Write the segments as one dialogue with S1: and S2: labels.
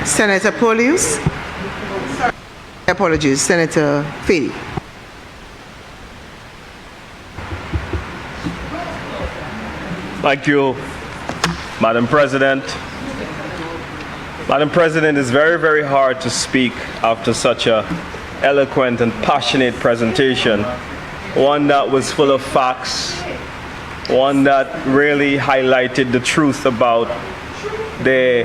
S1: Senator Polius. Apologies, Senator Fedee.
S2: Thank you, Madam President. Madam President, it's very, very hard to speak after such a eloquent and passionate presentation, one that was full of facts, one that really highlighted the truth about the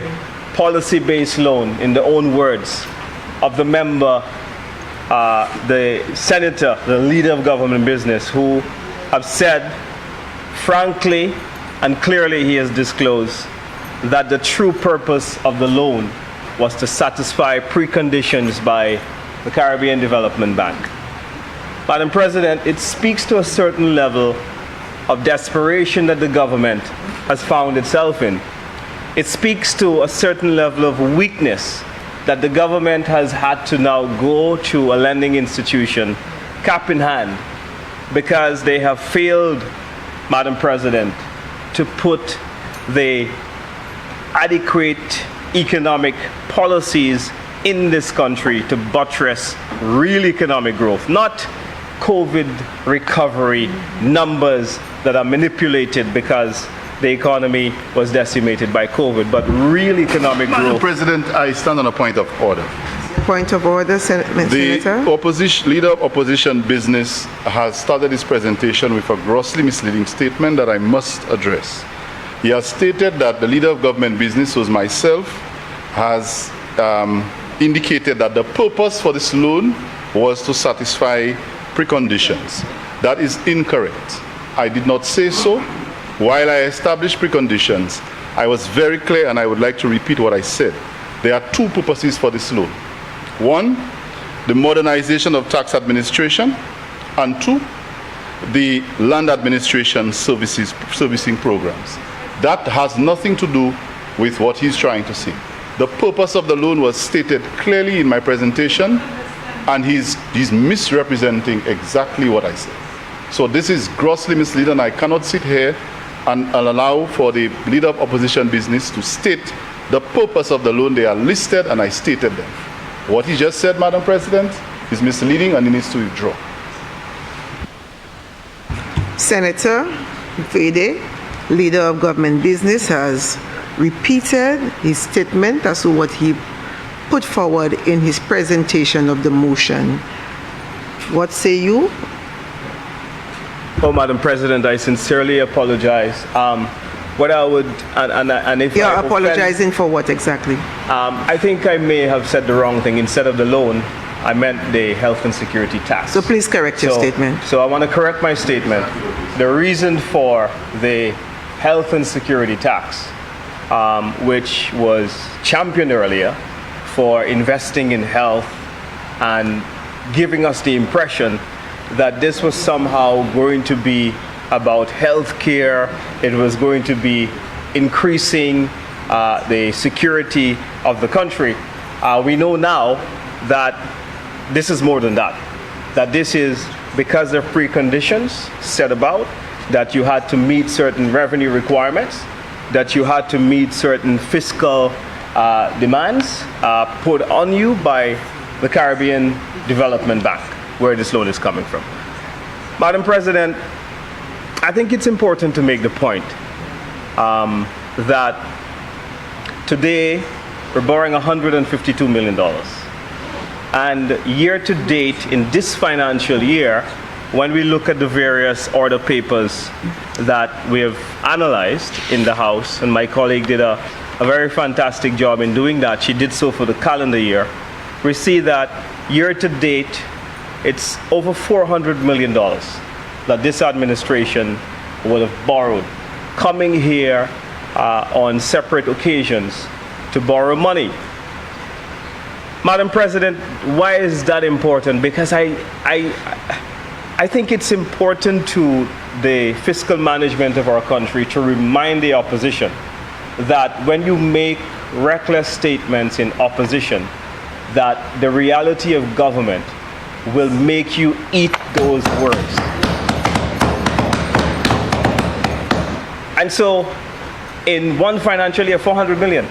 S2: policy-based loan, in the own words of the member, the senator, the leader of government business, who have said frankly and clearly he has disclosed that the true purpose of the loan was to satisfy preconditions by the Caribbean Development Bank. Madam President, it speaks to a certain level of desperation that the government has found itself in. It speaks to a certain level of weakness that the government has had to now go to a lending institution cap in hand because they have failed, Madam President, to put the adequate economic policies in this country to buttress real economic growth, not COVID recovery numbers that are manipulated because the economy was decimated by COVID, but real economic growth.
S3: Madam President, I stand on a point of order.
S1: Point of order, Senator.
S3: The leader of opposition business has started his presentation with a grossly misleading statement that I must address. He has stated that the leader of government business, who is myself, has indicated that the purpose for this loan was to satisfy preconditions. That is incorrect. I did not say so. While I established preconditions, I was very clear, and I would like to repeat what I said. There are two purposes for this loan. One, the modernization of tax administration, and two, the land administration servicing programs. That has nothing to do with what he's trying to say. The purpose of the loan was stated clearly in my presentation, and he's misrepresenting exactly what I said. So this is grossly misleading. I cannot sit here and allow for the leader of opposition business to state the purpose of the loan. They are listed, and I stated them. What he just said, Madam President, is misleading, and he needs to withdraw.
S1: Senator Fedee, leader of government business, has repeated his statement as to what he put forward in his presentation of the motion. What say you?
S2: Oh, Madam President, I sincerely apologize. What I would, and if
S1: you're apologizing for what exactly?
S2: I think I may have said the wrong thing. Instead of the loan, I meant the health and security tax.
S1: So please correct your statement.
S2: So I want to correct my statement. The reason for the health and security tax, which was championed earlier for investing in health and giving us the impression that this was somehow going to be about health care, it was going to be increasing the security of the country. We know now that this is more than that. That this is because of preconditions set about, that you had to meet certain revenue requirements, that you had to meet certain fiscal demands put on you by the Caribbean Development Bank, where this loan is coming from. Madam President, I think it's important to make the point that today we're borrowing $152 million. And year to date in this financial year, when we look at the various order papers that we have analyzed in the House, and my colleague did a very fantastic job in doing that, she did so for the calendar year, we see that year to date, it's over $400 million that this administration would have borrowed, coming here on separate occasions to borrow money. Madam President, why is that important? Because I think it's important to the fiscal management of our country to remind the opposition that when you make reckless statements in opposition, that the reality of government will make you eat those words. And so in one financial year, 400 million.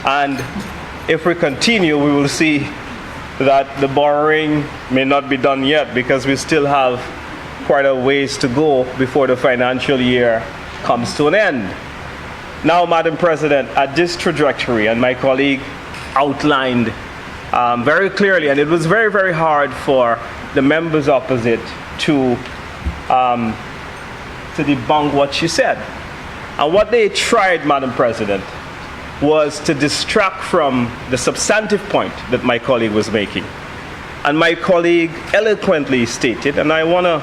S2: And if we continue, we will see that the borrowing may not be done yet because we still have quite a ways to go before the financial year comes to an end. Now, Madam President, at this trajectory, and my colleague outlined very clearly, and it was very, very hard for the members opposite to debunk what she said. And what they tried, Madam President, was to distract from the substantive point that my colleague was making. And my colleague eloquently stated, and I want to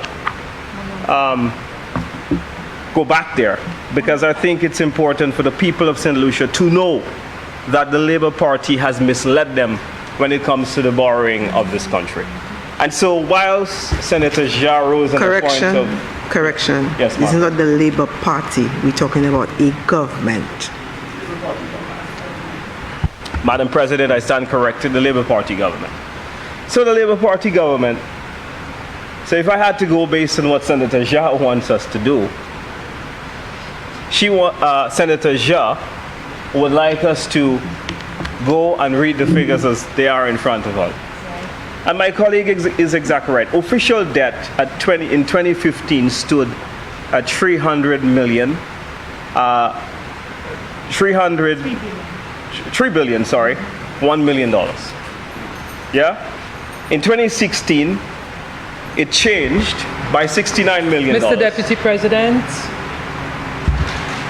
S2: go back there because I think it's important for the people of St. Lucia to know that the Labour Party has misled them when it comes to the borrowing of this country. And so whilst Senator Jah rose on the point of...
S1: Correction.
S2: Yes,
S1: It's
S2: ma'am.
S1: not the Labour Party. We're talking about a government.
S2: Madam President, I stand corrected, the Labour Party government. So the Labour Party government, so if I had to go based on what Senator Jah wants us to do, Senator Jah would like us to go and read the figures as they are in front of us. And my colleague is exactly right. Official debt in 2015 stood at 3 billion, $1 million. Yeah? In 2016, it changed by $69 million.
S4: Mr. Deputy President,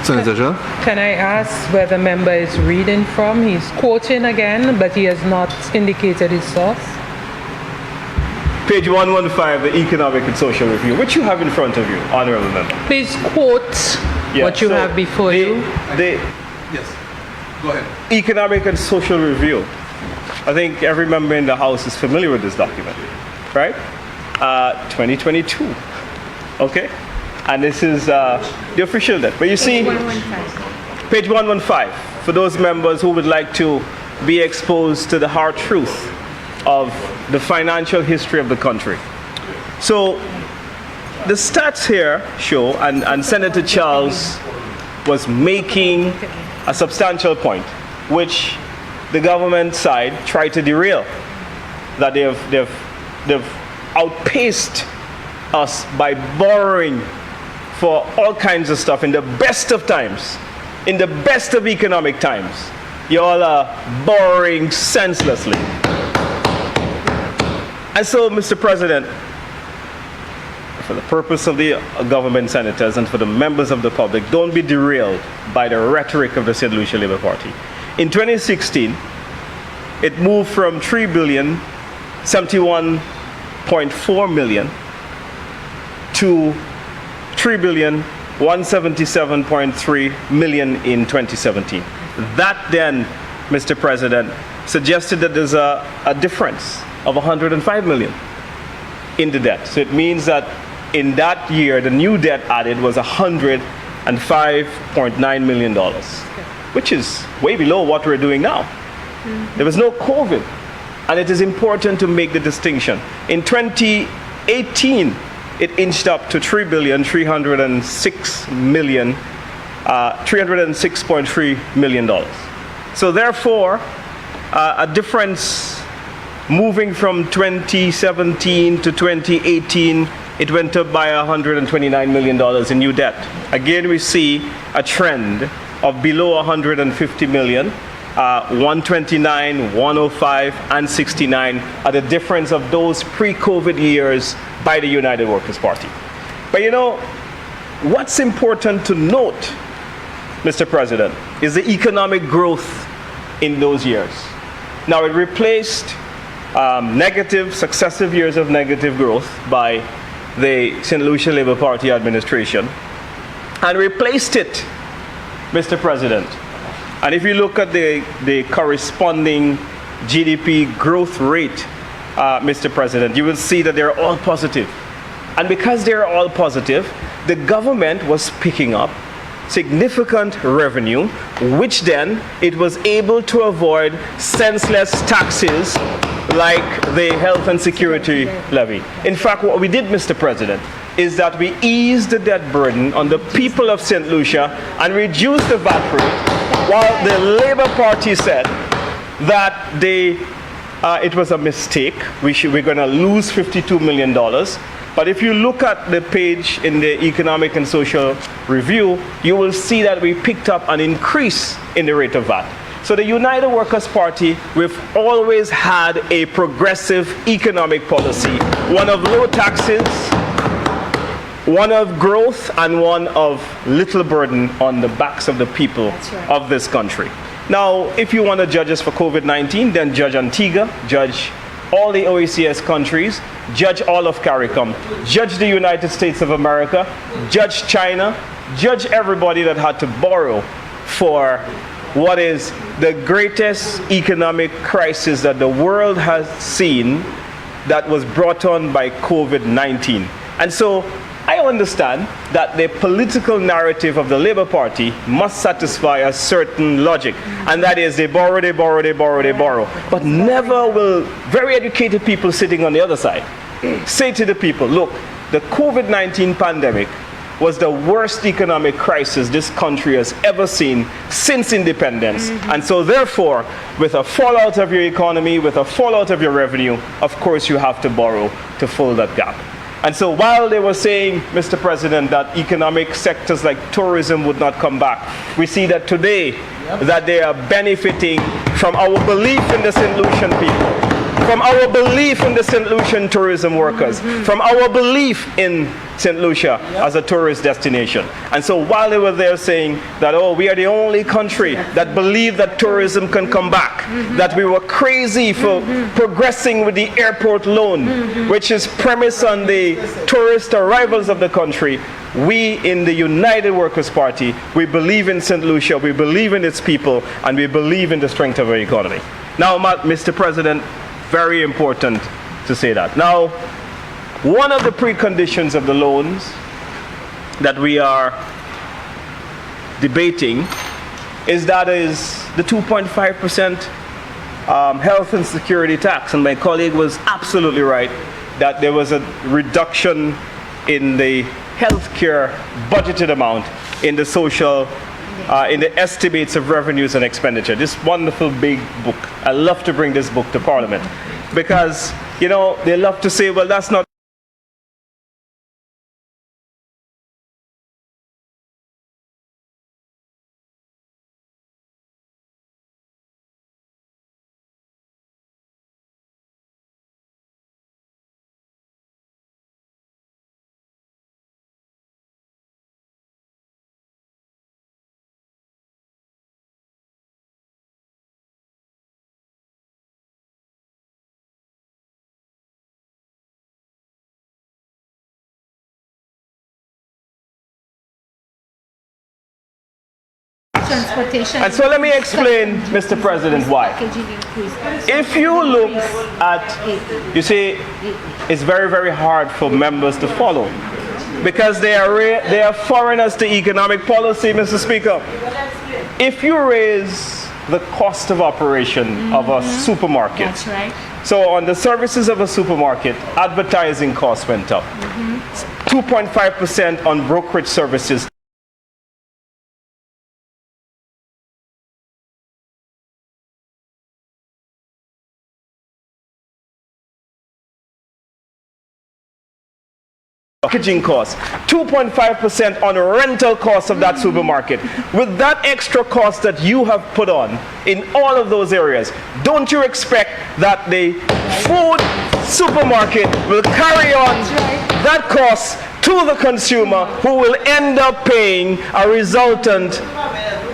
S5: Senator Jah?
S4: can I ask where the member is reading from? He's quoting again, but he has not indicated his source.
S2: Page 115, the Economic and Social Review, which you have in front of you, Honorable Member.
S4: Please quote what you
S2: so
S4: have before you.
S2: The
S5: Yes. Go ahead.
S2: Economic and Social Review. I think every member in the House is familiar with this document, right? 2022. Okay? And this is the official debt. But you see, page 115, for those members who would like to be exposed to the hard truth of the financial history of the country. So the stats here show, and Senator Charles was making a substantial point, which the government side tried to derail, that they've outpaced us by borrowing for all kinds of stuff in the best of times, in the best of economic times. You all are borrowing senselessly. And so, Mr. President, for the purpose of the government senators and for the members of the public, don't be derailed by the rhetoric of the St. Lucia Labour Party. In 2016, it moved from 3,071.4 million to 3,177.3 million in 2017. That then, Mr. President, suggested that there's a difference of 105 million in the debt. So it means that in that year, the new debt added was $105.9 million, which is way below what we're doing now. There was no COVID, and it is important to make the distinction. In 2018, it inched up to $306.3 million. So therefore, a difference moving from 2017 to 2018, it went up by $129 million in new debt. Again, we see a trend of below 150 million, 129, 105, and 69 are the difference of those pre-COVID years by the United Workers' Party. But you know, what's important to note, Mr. President, is the economic growth in those years. Now, it replaced successive years of negative growth by the St. Lucia Labour Party administration, and replaced it, Mr. President. And if you look at the corresponding GDP growth rate, Mr. President, you will see that they're all positive. And because they're all positive, the government was picking up significant revenue, which then it was able to avoid senseless taxes like the health and security levy. In fact, what we did, Mr. President, is that we eased the debt burden on the people of St. Lucia and reduced the VAT rate while the Labour Party said that it was a mistake, we're going to lose $52 million. But if you look at the page in the Economic and Social Review, you will see that we picked up an increase in the rate of VAT. So the United Workers' Party, we've always had a progressive economic policy, one of low taxes, one of growth, and one of little burden on the backs of the people of this country. Now, if you want to judge us for COVID-19, then judge Antigua, judge all the OECS countries, judge all of CARICOM, judge the United States of America, judge China, judge everybody that had to borrow for what is the greatest economic crisis that the world has seen that was brought on by COVID-19. And so I understand that the political narrative of the Labour Party must satisfy a certain logic, and that is they borrow, they borrow, they borrow, they borrow. But never will very educated people sitting on the other side say to the people, look, the COVID-19 pandemic was the worst economic crisis this country has ever seen since independence. And so therefore, with a fallout of your economy, with a fallout of your revenue, of course you have to borrow to fill that gap. And so while they were saying, Mr. President, that economic sectors like tourism would not come back, we see that today that they are benefiting from our belief in the St. Lucian people, from our belief in the St. Lucian tourism workers, from our belief in St. Lucia as a tourist destination. And so while they were there saying that, oh, we are the only country that believe that tourism can come back, that we were crazy for progressing with the airport loan, which is premised on the tourist arrivals of the country, we in the United Workers' Party, we believe in St. Lucia, we believe in its people, and we believe in the strength of our economy. Now, Mr. President, very important to say that. Now, one of the preconditions of the loans that we are debating is the 2.5% health and security tax. And my colleague was absolutely right that there was a reduction in the healthcare budgeted amount in the social in the estimates of revenues and expenditure. This wonderful big book. I love to bring this book to Parliament because, you know, they love to say, well, that's not
S6: transportation.
S2: And so let me explain, Mr. President, why. If you look at, you see, it's very, very hard for members to follow because they are foreigners to economic policy, Mr. Speaker. If you raise the cost of operation of a supermarket,
S6: That's right.
S2: so on the services of a supermarket, advertising costs went up. 2.5% on brokerage services. Packaging costs, 2.5% on rental costs of that supermarket. With that extra cost that you have put on in all of those areas, don't you expect that the food supermarket will carry on that cost to the consumer, who will end up paying a resultant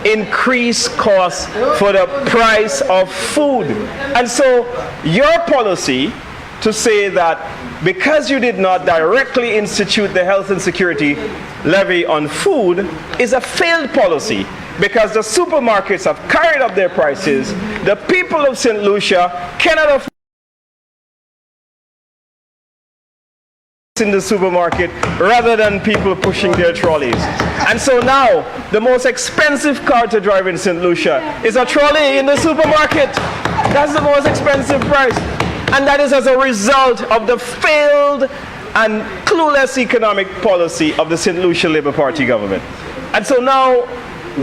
S2: increased cost for the price of food? And so your policy to say that because you did not directly institute the health and security levy on food is a failed policy, because the supermarkets have carried up their prices. The people of St. Lucia cannot afford in the supermarket rather than people pushing their trolleys. And so now the most expensive car to drive in St. Lucia is a trolley in the supermarket. That's the most expensive price. And that is as a result of the failed and clueless economic policy of the St. Lucia Labour Party government. And so now,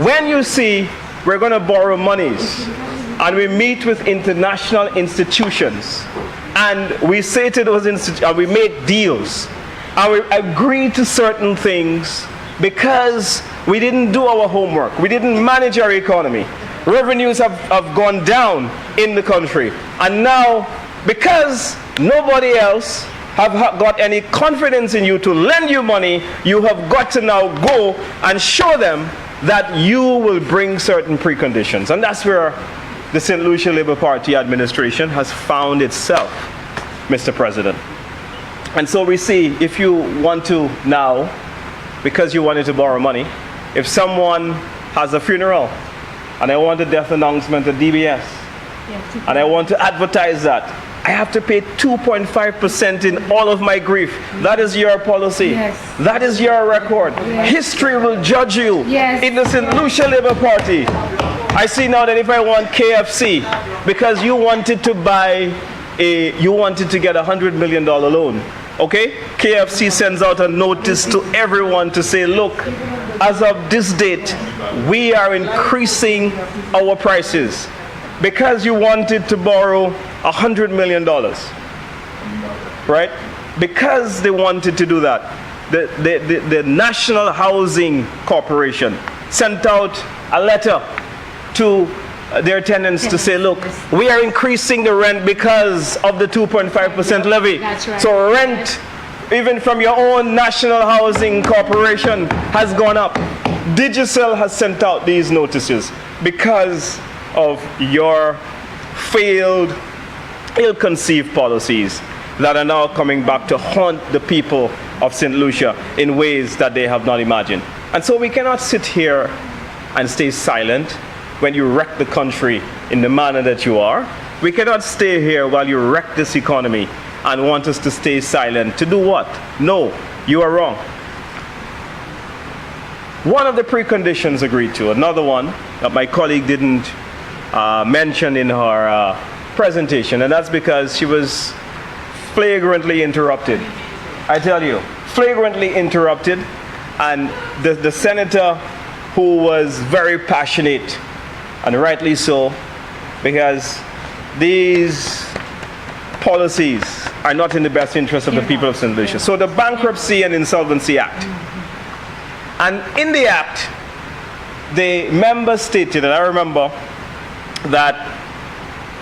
S2: when you see we're going to borrow monies, and we meet with international institutions, and we say to those institutions, we make deals, and we agree to certain things because we didn't do our homework, we didn't manage our economy. Revenues have gone down in the country, and now because nobody else have got any confidence in you to lend you money, you have got to now go and show them that you will bring certain preconditions. And that's where the St. Lucia Labour Party administration has found itself, Mr. President. And so we see, if you want to now, because you wanted to borrow money, if someone has a funeral and I want a death announcement at DBS, and I want to advertise that, I have to pay 2.5% in all of my grief. That is your policy.
S6: Yes.
S2: That is your record.
S6: Yes.
S2: History will judge you.
S6: Yes.
S2: In the St. Lucia Labour Party, I see now that if I want KFC, because you wanted to get $100 million loan, okay? KFC sends out a notice to everyone to say, look, as of this date, we are increasing our prices because you wanted to borrow $100 million, right? Because they wanted to do that, the National Housing Corporation sent out a letter to their tenants to say, look, we are increasing the rent because of the 2.5% levy.
S6: That's right.
S2: So rent, even from your own National Housing Corporation, has gone up. Digicel has sent out these notices because of your failed, ill-conceived policies that are now coming back to haunt the people of St. Lucia in ways that they have not imagined. And so we cannot sit here and stay silent when you wreck the country in the manner that you are. We cannot stay here while you wreck this economy and want us to stay silent. To do what? No, you are wrong. One of the preconditions agreed to, another one that my colleague didn't mention in her presentation, and that's because she was flagrantly interrupted. I tell you, flagrantly interrupted, and the senator, who was very passionate, and rightly so, because these policies are not in the best interest of the people of St. Lucia. So the Bankruptcy and Insolvency Act. And in the act, the members stated, and I remember, that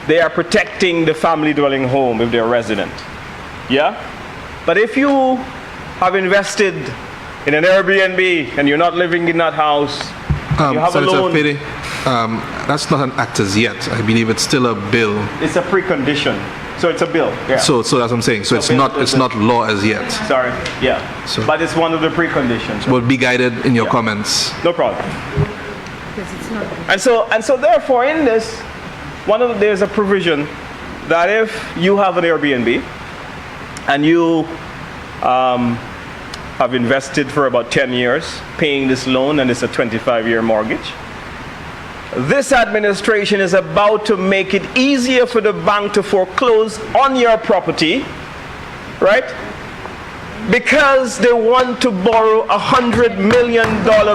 S2: they are protecting the family dwelling home if they're a resident. Yeah? But if you have invested in an Airbnb and you're not living in that house, you have a loan.
S5: Fedee, that's not an act as yet. I believe it's still a bill.
S2: It's a precondition. So it's a bill. Yeah.
S5: So that's what I'm saying. So it's not law as yet.
S2: Sorry. Yeah.
S5: So-
S2: But it's one of the preconditions.
S5: But be guided in your comments.
S2: No problem. And so therefore in this, there's a provision that if you have an Airbnb and you have invested for about 10 years paying this loan, and it's a 25-year mortgage, this administration is about to make it easier for the bank to foreclose on your property, right? Because they want to borrow $100 million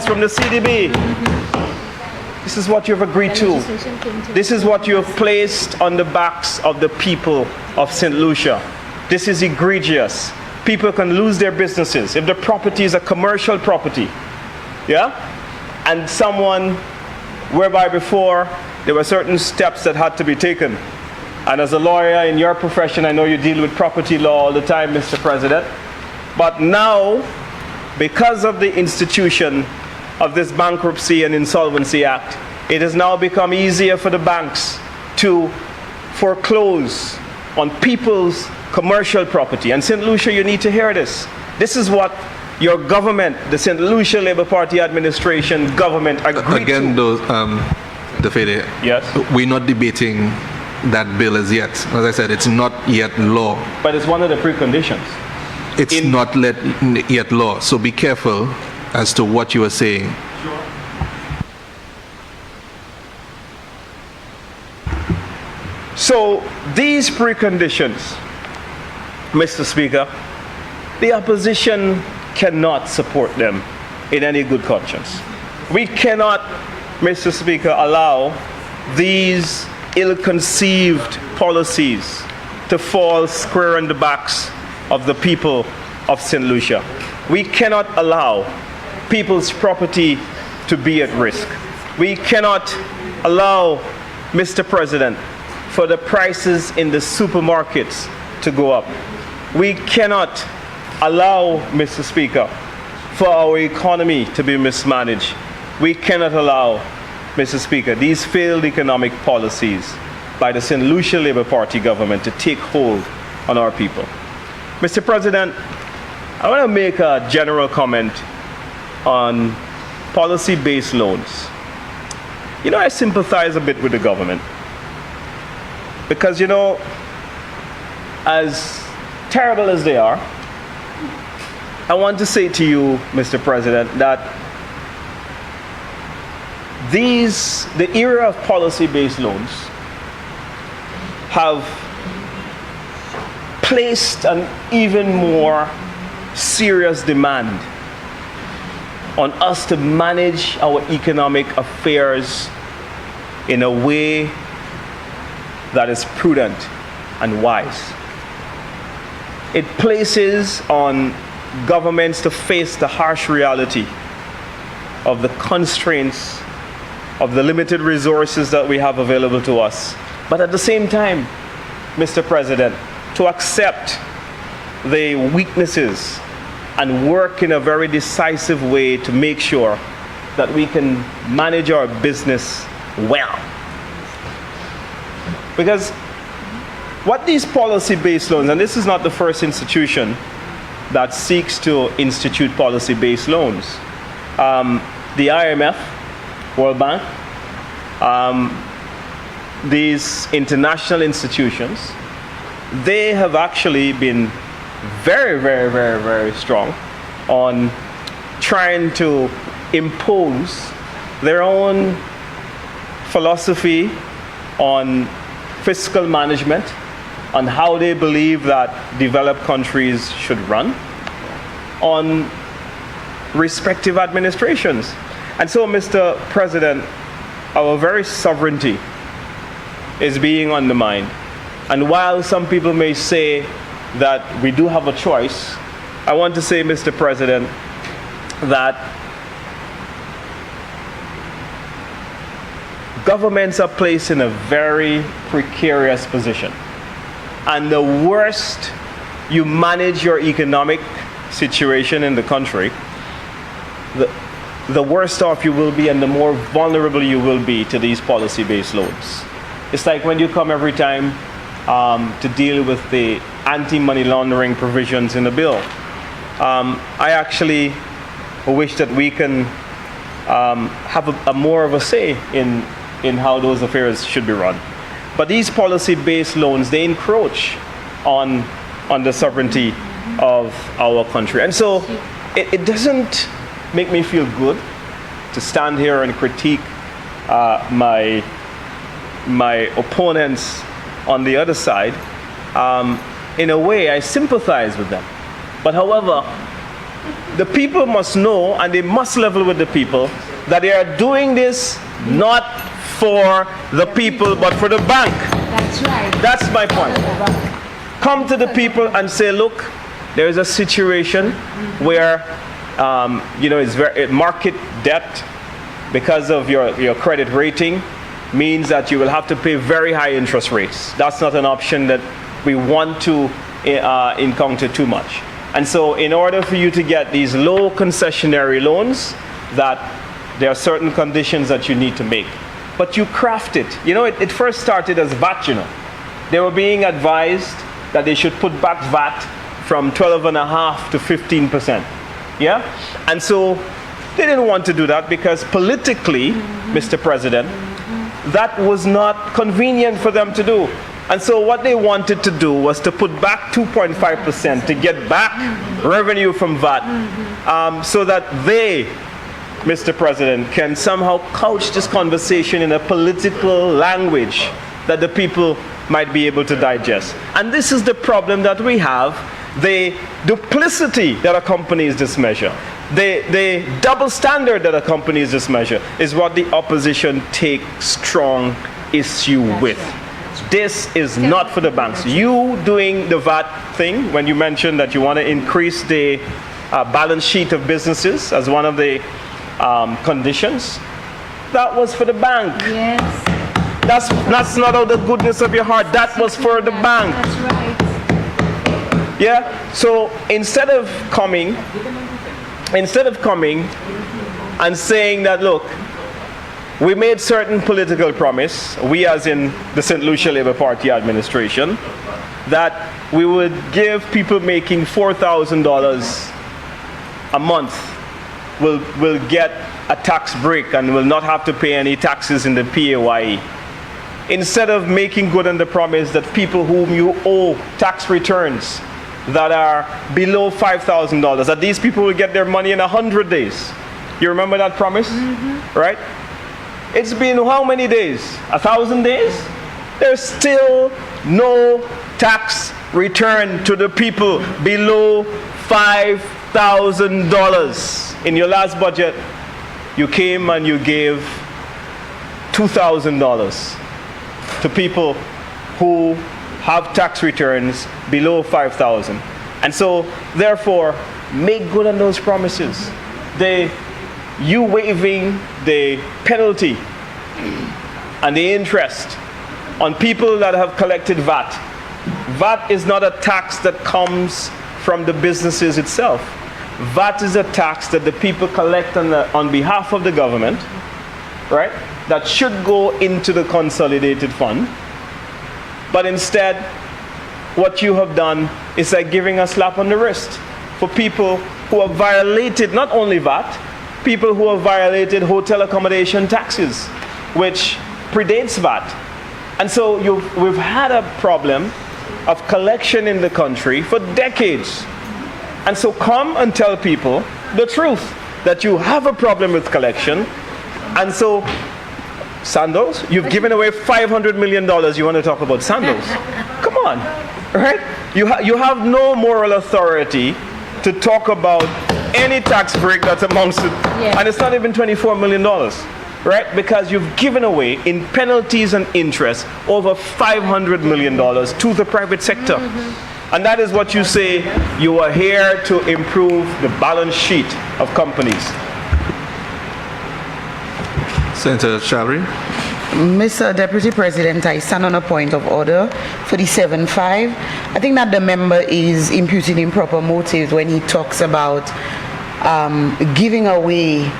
S2: from the CDB. This is what you've agreed to. This is what you have placed on the backs of the people of St. Lucia. This is egregious. People can lose their businesses if the property is a commercial property. Yeah? And someone, whereby before there were certain steps that had to be taken. And as a lawyer in your profession, I know you deal with property law all the time, Mr. President. But now, because of the institution of this Bankruptcy and Insolvency Act, it has now become easier for the banks to foreclose on people's commercial property. And St. Lucia, you need to hear this. This is what your government, the St. Lucia Labour Party administration government, agreed
S5: Again,
S2: to.
S5: the Fedee,
S2: Yes.
S5: we're not debating that bill as yet. As I said, it's not yet law.
S2: But it's one of the preconditions.
S5: It's not yet law. So be careful as to what you are saying.
S2: So these preconditions, Mr. Speaker, the opposition cannot support them in any good conscience. We cannot Mr. Speaker, allow these ill-conceived policies to fall square on the backs of the people of Saint Lucia. We cannot allow people's property to be at risk. We cannot allow, Mr. President, for the prices in the supermarkets to go up. We cannot allow, Mr. Speaker, for our economy to be mismanaged. We cannot allow, Mr. Speaker, these failed economic policies by the Saint Lucia Labour Party government to take hold on our people. Mr. President, I want to make a general comment on policy-based loans. You know, I sympathize a bit with the government because, you know, as terrible as they are, I want to say to you, Mr. President, that the era of policy-based loans have placed an even more serious demand on us to manage our economic affairs in a way that is prudent and wise. It places on governments to face the harsh reality of the constraints of the limited resources that we have available to us. But at the same time, Mr. President, to accept the weaknesses and work in a very decisive way to make sure that we can manage our business well. Because what these policy-based loans, and this is not the first institution that seeks to institute policy-based loans. The IMF, World Bank, these international institutions, they have actually been very, very, very, very strong on trying to impose their own philosophy on fiscal management, on how they believe that developed countries should run, on respective administrations. And so, Mr. President, our very sovereignty is being undermined. And while some people may say that we do have a choice, I want to say, Mr. President, that governments are placed in a very precarious position. And the worst you manage your economic situation in the country, the worse off you will be and the more vulnerable you will be to these policy-based loans. It's like when you come every time to deal with the anti-money laundering provisions in the bill. I actually wish that we can have a more of a say in how those affairs should be run. But these policy-based loans, they encroach on the sovereignty of our country. And so it doesn't make me feel good to stand here and critique my opponents on the other side. In a way, I sympathize with them. But however, the people must know, and they must level with the people, that they are doing this not for the people, but for the bank.
S6: That's right.
S2: That's my point. Come to the people and say, look, there is a situation where it's market debt because of your credit rating means that you will have to pay very high interest rates. That's not an option that we want to encounter too much. And so in order for you to get these low concessionary loans, that there are certain conditions that you need to make. But you craft it. You know, it first started as VAT, you know. They were being advised that they should put back VAT from 12.5% to 15%. Yeah? And so they didn't want to do that because politically, Mr. President, that was not convenient for them to do. And so what they wanted to do was to put back 2.5% to get back revenue from VAT so that they, Mr. President, can somehow couch this conversation in a political language that the people might be able to digest. And this is the problem that we have, the duplicity that accompanies this measure. The double standard that accompanies this measure is what the opposition takes strong issue with. This is not for the banks. You doing the VAT thing, when you mentioned that you want to increase the balance sheet of businesses as one of the conditions, that was for the bank.
S6: Yes.
S2: That's not out of the goodness of your heart. That was for the bank.
S6: That's right.
S2: Yeah. So instead of coming and saying that, look, we made certain political promise, we as in the St. Lucia Labour Party administration, that we would give people making $4,000 a month will get a tax break and will not have to pay any taxes in the PAYE. Instead of making good on the promise that people whom you owe tax returns that are below $5,000, that these people will get their money in 100 days. You remember that promise? Right? It's been how many days? 1,000 days? There's still no tax return to the people below $5,000. In your last budget, you came and you gave $2,000 to people who have tax returns below 5,000. And so, therefore, make good on those promises. You waiving the penalty and the interest on people that have collected VAT. VAT is not a tax that comes from the businesses itself. VAT is a tax that the people collect on behalf of the government, right? That should go into the consolidated fund. But instead, what you have done is like giving a slap on the wrist for people who have violated not only VAT, people who have violated hotel accommodation taxes, which predates VAT. And so we've had a problem of collection in the country for decades. And so come and tell people the truth, that you have a problem with collection. And so, sandals, you've given away $500 million. You want to talk about sandals? Come on, right? You have no moral authority to talk about any tax break that's amounts to, and it's not even $24 million, right? Because you've given away in penalties and interest over $500 million to the private sector. And that is what you say you are here to improve the balance sheet of companies.
S5: Senator Shalry.
S7: Mr. Deputy President, I stand on a point of order for the 7-5. I think that the member is imputing improper motives when he talks about giving away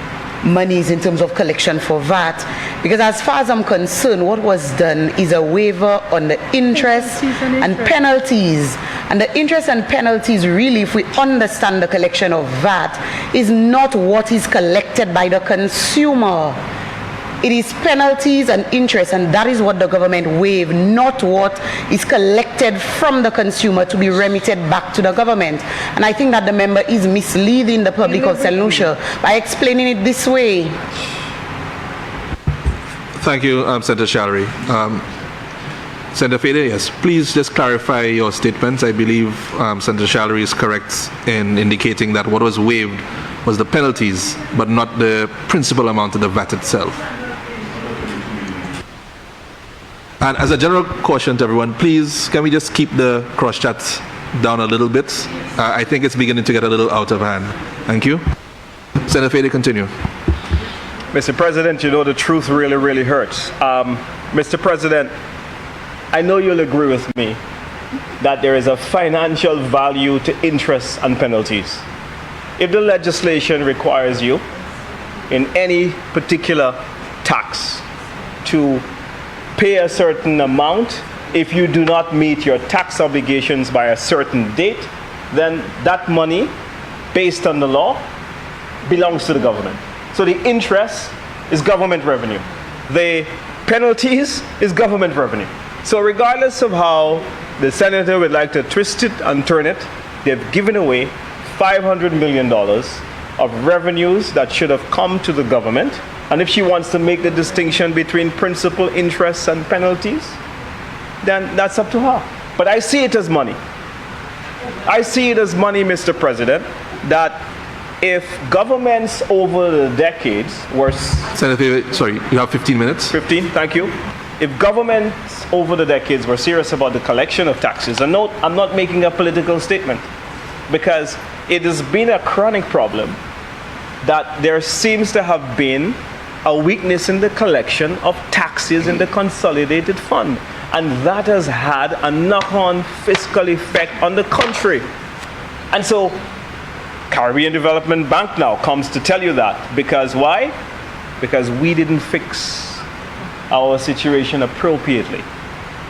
S7: monies in terms of collection for VAT, because as far as I'm concerned, what was done is a waiver on the interest and penalties. And the interest and penalties, really, if we understand the collection of VAT, is not what is collected by the consumer. It is penalties and interest, and that is what the government waived, not what is collected from the consumer to be remitted back to the government. And I think that the member is misleading the public of St. Lucia by explaining it this way.
S5: Thank you, Senator Shalry. Senator Fedee, yes, please just clarify your statements. I believe Senator Shalry is correct in indicating that what was waived was the penalties, but not the principal amount of the VAT itself. And as a general caution to everyone, please, can we just keep the cross chats down a little bit? I think it's beginning to get a little out of hand. Thank you. Senator Fedee, continue.
S2: Mr. President, you know the truth really, really hurts. Mr. President, I know you'll agree with me that there is a financial value to interest and penalties. If the legislation requires you in any particular tax to pay a certain amount if you do not meet your tax obligations by a certain date, then that money, based on the law, belongs to the government. So the interest is government revenue. The penalties is government revenue. So regardless of how the senator would like to twist it and turn it, they've given away $500 million of revenues that should have come to the government. And if she wants to make the distinction between principal, interest, and penalties, then that's up to her. But I see it as money. I see it as money, Mr. President, that if governments over the decades were
S5: Senator Fedee, sorry, you have 15 minutes.
S2: 15, thank you. If governments over the decades were serious about the collection of taxes, and note, I'm not making a political statement, because it has been a chronic problem that there seems to have been a weakness in the collection of taxes in the consolidated fund. And that has had a knock-on fiscal effect on the country. And so Caribbean Development Bank now comes to tell you that. Because why? Because we didn't fix our situation appropriately.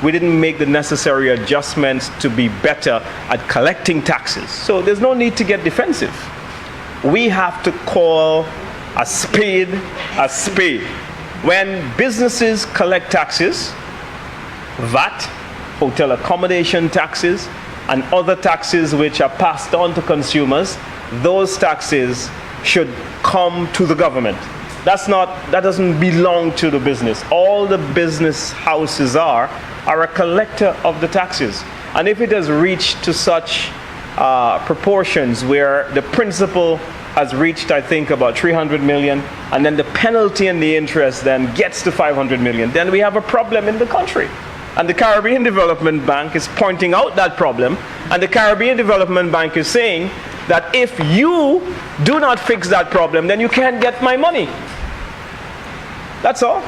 S2: We didn't make the necessary adjustments to be better at collecting taxes. So there's no need to get defensive. We have to call a spade a spade. When businesses collect taxes, VAT, hotel accommodation taxes, and other taxes which are passed on to consumers, those taxes should come to the government. That doesn't belong to the business. All the business houses are a collector of the taxes. And if it has reached to such proportions where the principal has reached, I think, about 300 million, and then the penalty and the interest then gets to 500 million, then we have a problem in the country. And the Caribbean Development Bank is pointing out that problem, and the Caribbean Development Bank is saying that if you do not fix that problem, then you can't get my money. That's all.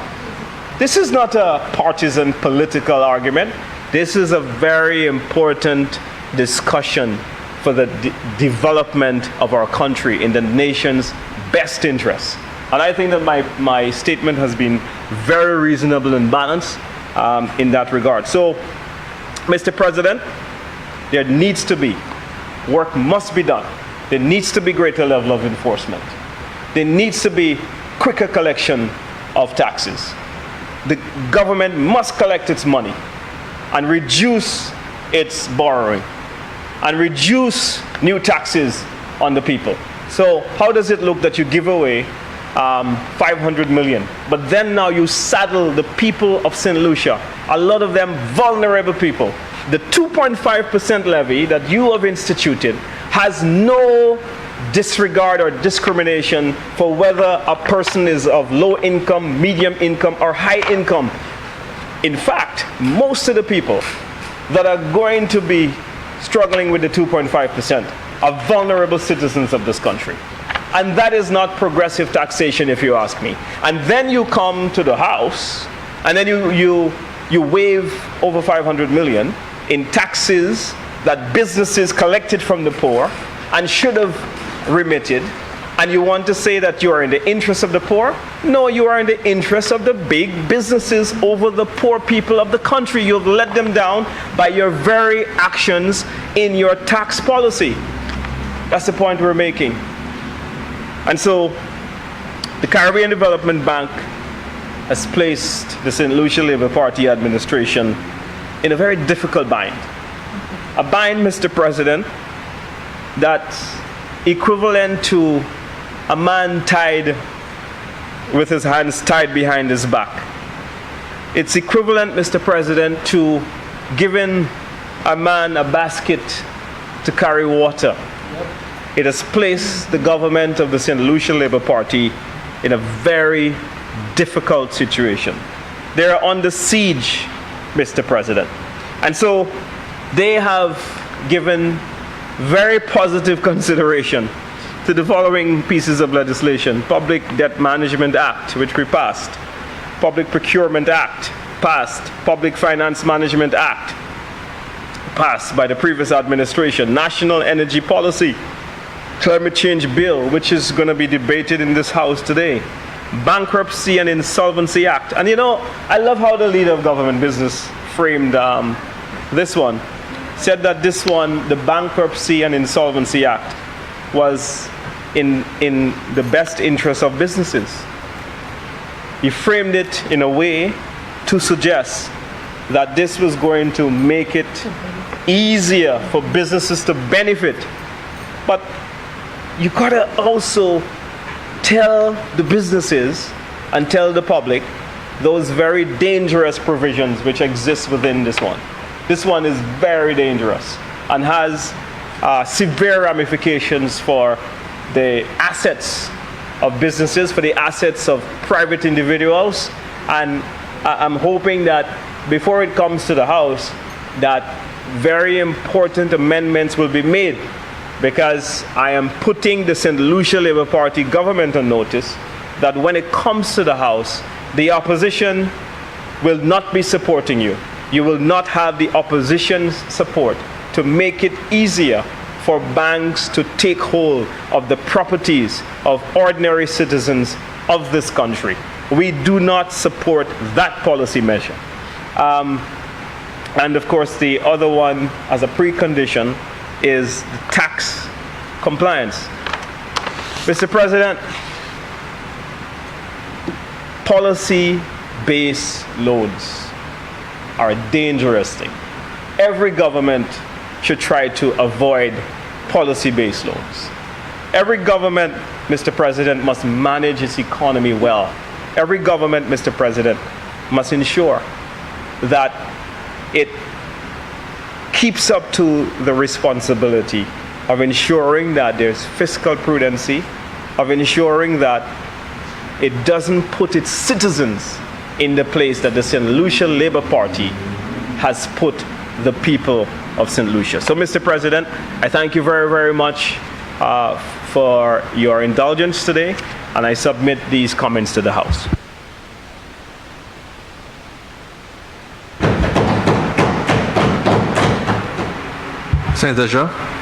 S2: This is not a partisan political argument. This is a very important discussion for the development of our country in the nation's best interests. And I think that my statement has been very reasonable and balanced in that regard. So, Mr. President, there needs to be, work must be done. There needs to be greater level of enforcement. There needs to be quicker collection of taxes. The government must collect its money and reduce its borrowing and reduce new taxes on the people. So how does it look that you give away 500 million, but then now you saddle the people of Saint Lucia, a lot of them vulnerable people. The 2.5% levy that you have instituted has no disregard or discrimination for whether a person is of low income, medium income, or high income. In fact, most of the people that are going to be struggling with the 2.5% are vulnerable citizens of this country. And that is not progressive taxation, if you ask me. And then you come to the House, and then you waive over 500 million in taxes that businesses collected from the poor and should have remitted, and you want to say that you are in the interest of the poor? No, you are in the interest of the big businesses over the poor people of the country. You've let them down by your very actions in your tax policy. That's the point we're making. And so the Caribbean Development Bank has placed the St. Lucia Labour Party administration in a very difficult bind. A bind, Mr. President, that's equivalent to a man tied with his hands tied behind his back. It's equivalent, Mr. President, to giving a man a basket to carry water. It has placed the government of the St. Lucia Labour Party in a very difficult situation. They are under siege, Mr. President. And so they have given very positive consideration to the following pieces of legislation: Public Debt Management Act, which we passed; Public Procurement Act, passed; Public Finance Management Act, passed by the previous administration; National Energy Policy; Climate Change Bill, which is going to be debated in this House today; Bankruptcy and Insolvency Act. And you know, I love how the leader of government business framed this one. Said that this one, the Bankruptcy and Insolvency Act, was in the best interest of businesses. He framed it in a way to suggest that this was going to make it easier for businesses to benefit. But you gotta also tell the businesses and tell the public those very dangerous provisions which exist within this one. This one is very dangerous and has severe ramifications for the assets of businesses, for the assets of private individuals. And I'm hoping that before it comes to the House, that very important amendments will be made, because I am putting the St. Lucia Labour Party government on notice that when it comes to the House, the opposition will not be supporting you. You will not have the opposition's support to make it easier for banks to take hold of the properties of ordinary citizens of this country. We do not support that policy measure. And of course, the other one, as a precondition, is the tax compliance. Mr. President, policy-based loans are a dangerous thing. Every government should try to avoid policy-based loans. Every government, Mr. President, must manage its economy well. Every government, Mr. President, must ensure that it keeps up to the responsibility of ensuring that there's fiscal prudency, of ensuring that it doesn't put its citizens in the place that the St. Lucia Labour Party has put the people of St. Lucia. So, Mr. President, I thank you very, very much for your indulgence today, and I submit these comments to the House.
S5: Senator Shaw.